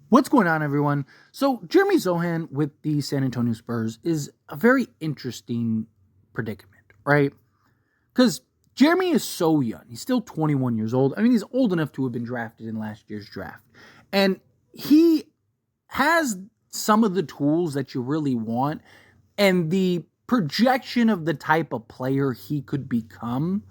What's going on, everyone? So, Jeremy Sochan with the San Antonio Spurs is a very interesting predicament, right? Because Jeremy is so young. He's still 21 years old. I mean, he's old enough to have been drafted in last year's draft. And he has some of the tools that you really want. And the projection of the type of player he could become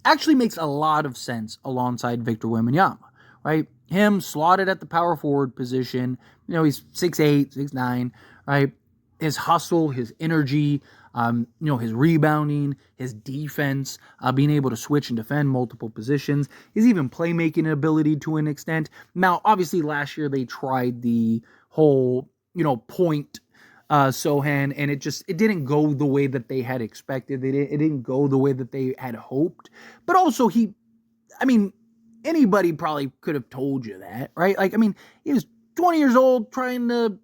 actually makes a lot of sense alongside Victor Wembanyama, right? Him slotted at the power forward position. You know, he's 6'8", 6'9", right? His hustle, his energy, his rebounding, his defense, being able to switch and defend multiple positions, his even playmaking ability to an extent. Now, obviously, last year they tried the whole, point Sochan, and it didn't go the way that they had expected. It didn't go the way that they had hoped. But also, anybody probably could have told you that, right? He was 20 years old trying to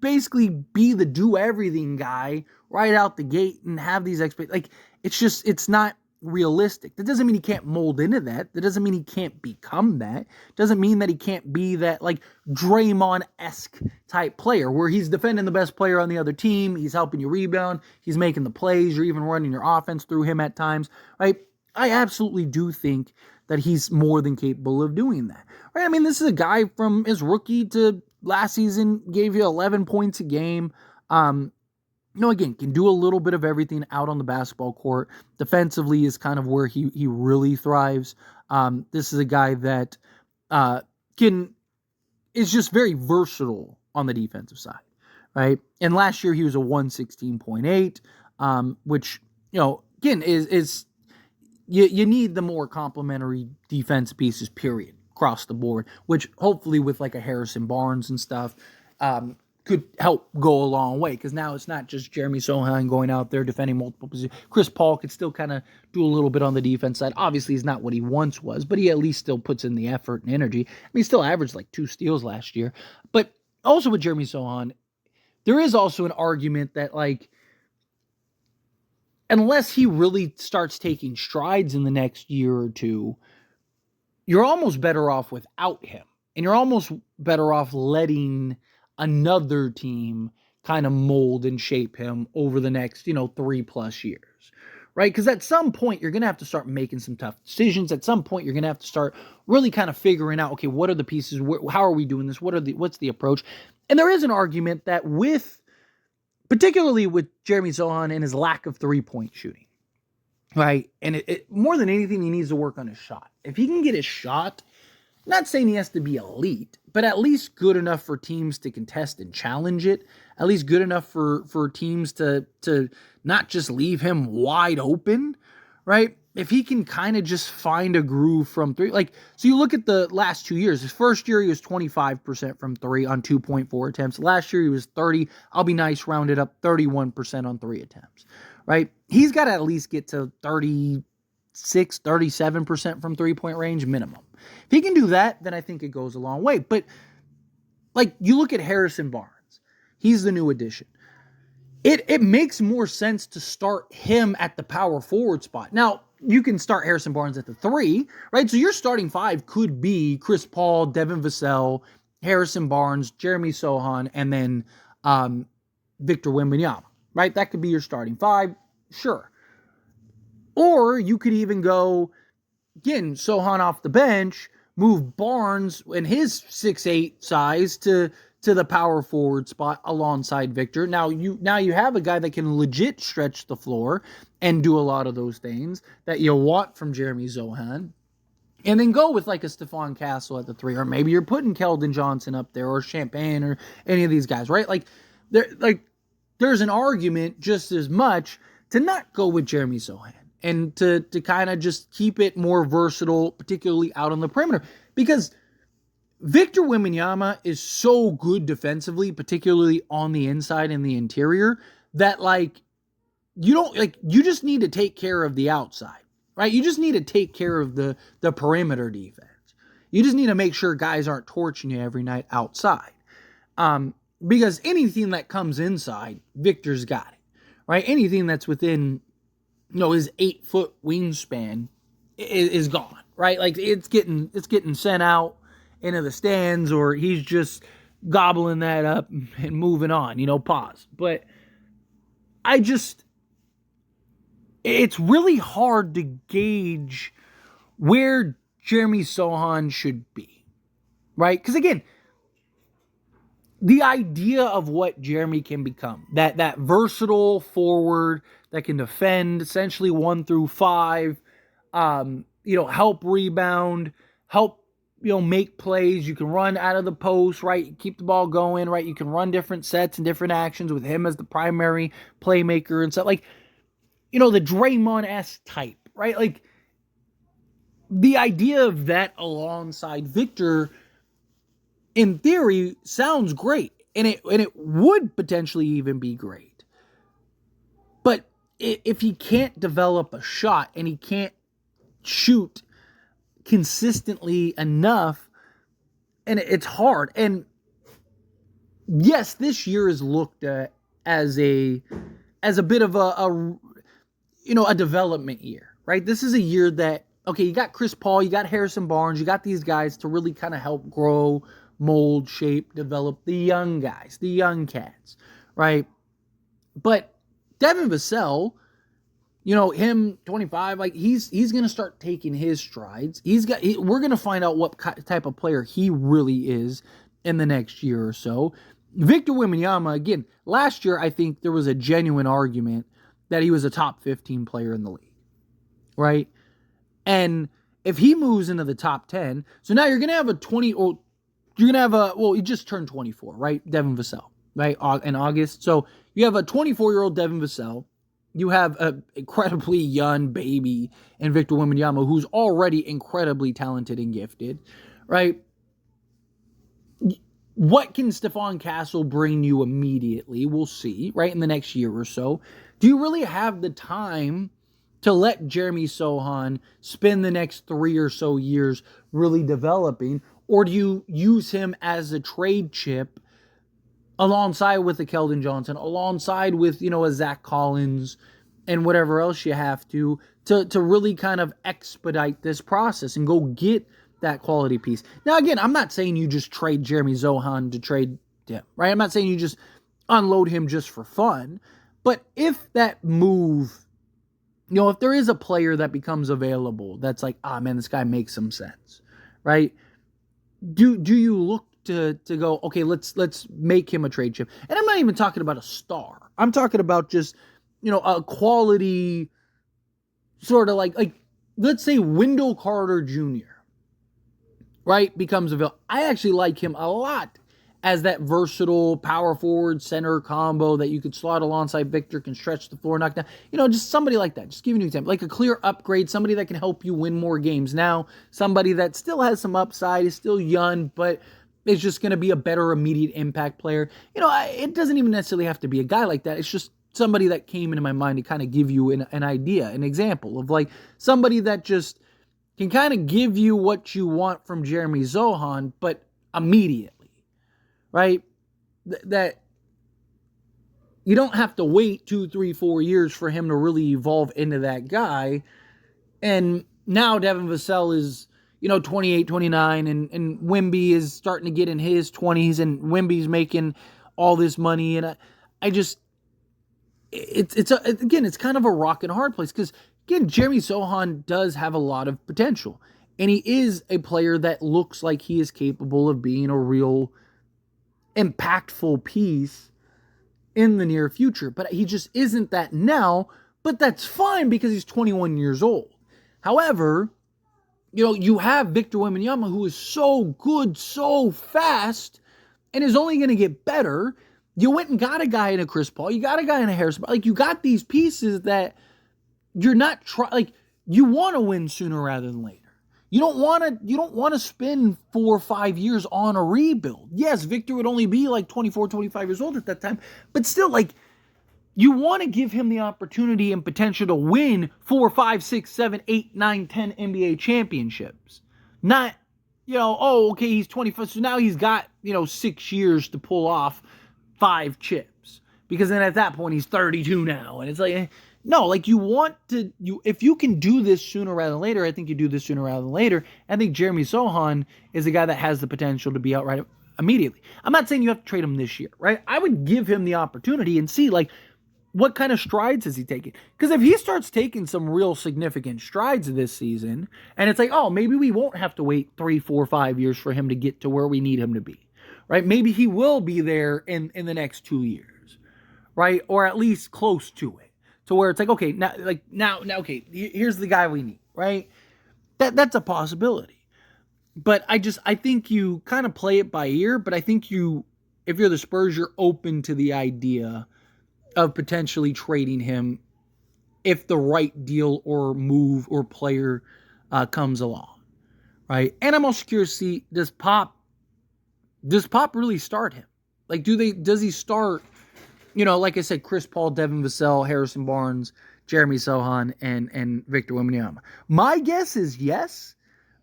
basically be the do-everything guy right out the gate and have these it's not realistic. That doesn't mean he can't mold into that. That doesn't mean he can't become that. Doesn't mean that he can't be that, Draymond-esque type player where he's defending the best player on the other team, he's helping you rebound, he's making the plays, you're even running your offense through him at times, right? I absolutely do think that he's more than capable of doing that, right? This is a guy from his rookie to last season, gave you 11 points a game. Again, can do a little bit of everything out on the basketball court. Defensively is kind of where he really thrives. This is a guy that is just very versatile on the defensive side, right? And last year he was a 116.8, which, again, is you need the more complementary defense pieces, period, across the board, which hopefully with a Harrison Barnes and stuff could help go a long way, because now it's not just Jeremy Sochan going out there defending multiple positions. Chris Paul could still kind of do a little bit on the defense side. Obviously, he's not what he once was, but he at least still puts in the effort and energy. He still averaged 2 steals last year. But also with Jeremy Sochan, there is also an argument that, unless he really starts taking strides in the next year or two, you're almost better off without him. And you're almost better off letting another team kind of mold and shape him over the next, 3+ years, right? Because at some point, you're going to have to start making some tough decisions. At some point, you're going to have to start really kind of figuring out, okay, what are the pieces? How are we doing this? What's the approach? And there is an argument that particularly with Jeremy Sochan and his lack of three-point shooting, right? And it more than anything, he needs to work on his shot. If he can get his shot, I'm not saying he has to be elite, but at least good enough for teams to contest and challenge it, at least good enough for teams to not just leave him wide open, right? If he can kind of just find a groove from three, so you look at the last 2 years. His first year, he was 25% from three on 2.4 attempts. Last year, he was 30, I'll be nice, rounded up 31% on 3 attempts, right? He's got to at least get to 36, 37% from 3-point range minimum. If he can do that, then I think it goes a long way. But, you look at Harrison Barnes. He's the new addition. It makes more sense to start him at the power forward spot. Now, you can start Harrison Barnes at the 3, right? So your starting 5 could be Chris Paul, Devin Vassell, Harrison Barnes, Jeremy Sochan, and then Victor Wembanyama, right? That could be your starting 5, sure. Or you could even go, again, Sochan off the bench, move Barnes and his 6'8" size to the power forward spot alongside Victor. Now you have a guy that can legit stretch the floor and do a lot of those things that you want from Jeremy Sochan. And then go with a Stephon Castle at the 3, or maybe you're putting Keldon Johnson up there, or Champagne, or any of these guys, right? There's an argument just as much to not go with Jeremy Sochan and to kind of just keep it more versatile, particularly out on the perimeter. Because Victor Wembanyama is so good defensively, particularly on the inside and the interior, that you just need to take care of the outside, right? You just need to take care of the perimeter defense. You just need to make sure guys aren't torching you every night outside. Because anything that comes inside, Victor's got it, right? Anything that's within, his 8-foot wingspan is gone, right? It's getting sent out into the stands, or he's just, gobbling that up and moving on, pause. But it's really hard to gauge where Jeremy Sochan should be, right? Because again, the idea of what Jeremy can become, that versatile forward that can defend essentially 1 through 5, help rebound, help, make plays. You can run out of the post, right? Keep the ball going, right? You can run different sets and different actions with him as the primary playmaker and stuff. Like, the Draymond-esque type, right? Like, the idea of that alongside Victor, in theory, sounds great. And it would potentially even be great. But if he can't develop a shot and he can't shoot consistently enough, and it's hard. And yes, this year is looked at as a bit of a development year, right? This is a year that, okay, you got Chris Paul, you got Harrison Barnes, you got these guys to really kind of help grow, mold, shape, develop the young guys, the young cats, right? But Devin Vassell, him 25, like he's going to start taking his strides. We're going to find out what type of player he really is in the next year or so. Victor Wembanyama, again, last year I think there was a genuine argument that he was a top 15 player in the league, right? And if he moves into the top 10, so now you're going to have he just turned 24, right? Devin Vassell, right? In August. So you have a 24-year-old Devin Vassell. You have an incredibly young baby in Victor Wembanyama, who's already incredibly talented and gifted, right? What can Stephon Castle bring you immediately? We'll see, right, in the next year or so. Do you really have the time to let Jeremy Sochan spend the next 3 or so years really developing? Or do you use him as a trade chip alongside with a Keldon Johnson, alongside with, a Zach Collins and whatever else you have to really kind of expedite this process and go get that quality piece? Now, again, I'm not saying you just trade Jeremy Sochan to trade him, right? I'm not saying you just unload him just for fun. But if that move, if there is a player that becomes available that's like, man, this guy makes some sense, right? Do you look to go, okay, let's make him a trade chip? And I'm not even talking about a star. I'm talking about just, a quality sort of like let's say Wendell Carter Jr., right, becomes available. I actually like him a lot as that versatile power forward center combo that you could slot alongside Victor, can stretch the floor, knock down. Just somebody like that. Just give you an example. Like a clear upgrade, somebody that can help you win more games. Now, somebody that still has some upside, is still young, but is just going to be a better immediate impact player. It doesn't even necessarily have to be a guy like that. It's just somebody that came into my mind to kind of give you an idea, an example of like somebody that just can kind of give you what you want from Jeremy Sochan, but immediately. Right? That you don't have to wait 2, 3, 4 years for him to really evolve into that guy. And now Devin Vassell is, 28, 29, and Wemby is starting to get in his 20s, and Wemby's making all this money. And it's kind of a rock and a hard place because, again, Jeremy Sochan does have a lot of potential. And he is a player that looks like he is capable of being a real impactful piece in the near future, but he just isn't that now. But that's fine because he's 21 years old. However, you have Victor Wembanyama, who is so good, so fast, and is only going to get better. You went and got a guy in a Chris Paul, you got a guy in a Harrison, like you got these pieces that you're not you want to win sooner rather than later. You don't want to spend 4 or 5 years on a rebuild. Yes, Victor would only be like 24, 25 years old at that time. But still, you want to give him the opportunity and potential to win 4, 5, 6, 7, 8, 9, 10 NBA championships. Not, okay, he's 25, so now he's got, 6 years to pull off 5 chips. Because then at that point, he's 32 now. And it's like, no, you want to, if you can do this sooner rather than later, I think you do this sooner rather than later. I think Jeremy Sochan is a guy that has the potential to be outright immediately. I'm not saying you have to trade him this year, right? I would give him the opportunity and see, like, what kind of strides is he taking? Because if he starts taking some real significant strides this season, and it's like, oh, maybe we won't have to wait 3, 4, 5 years for him to get to where we need him to be, right? Maybe he will be there in the next 2 years, right? Or at least close to it, to where it's like, okay, now, okay, here's the guy we need, right? That's a possibility. But I think you kind of play it by ear. But I think if you're the Spurs, you're open to the idea of potentially trading him if the right deal or move or player comes along, right? And I'm also curious to see, does Pop really start him? Like, does he start, like I said, Chris Paul, Devin Vassell, Harrison Barnes, Jeremy Sochan, and Victor Wembanyama? My guess is yes.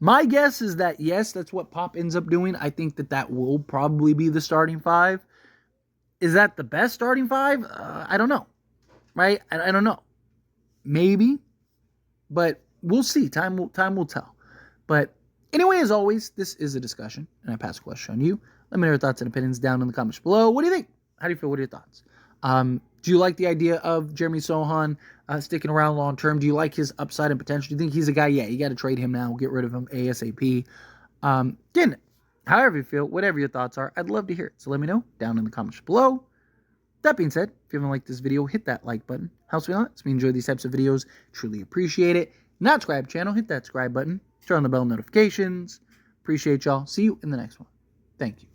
My guess is that yes, that's what Pop ends up doing. I think that will probably be the starting five. Is that the best starting five? I don't know, right? I don't know. Maybe, but we'll see. Time will tell. But anyway, as always, this is a discussion, and I pass a question on you. Let me know your thoughts and opinions down in the comments below. What do you think? How do you feel? What are your thoughts? Do you like the idea of Jeremy Sochan sticking around long term? Do you like his upside and potential? Do you think he's a guy? Yeah, you got to trade him now. Get rid of him ASAP. Again, however you feel, whatever your thoughts are, I'd love to hear it. So let me know down in the comments below. That being said, if you haven't liked this video, hit that like button. Helps me a lot. So we enjoy these types of videos. Truly appreciate it. Not subscribe channel, hit that subscribe button. Turn on the bell notifications. Appreciate y'all. See you in the next one. Thank you.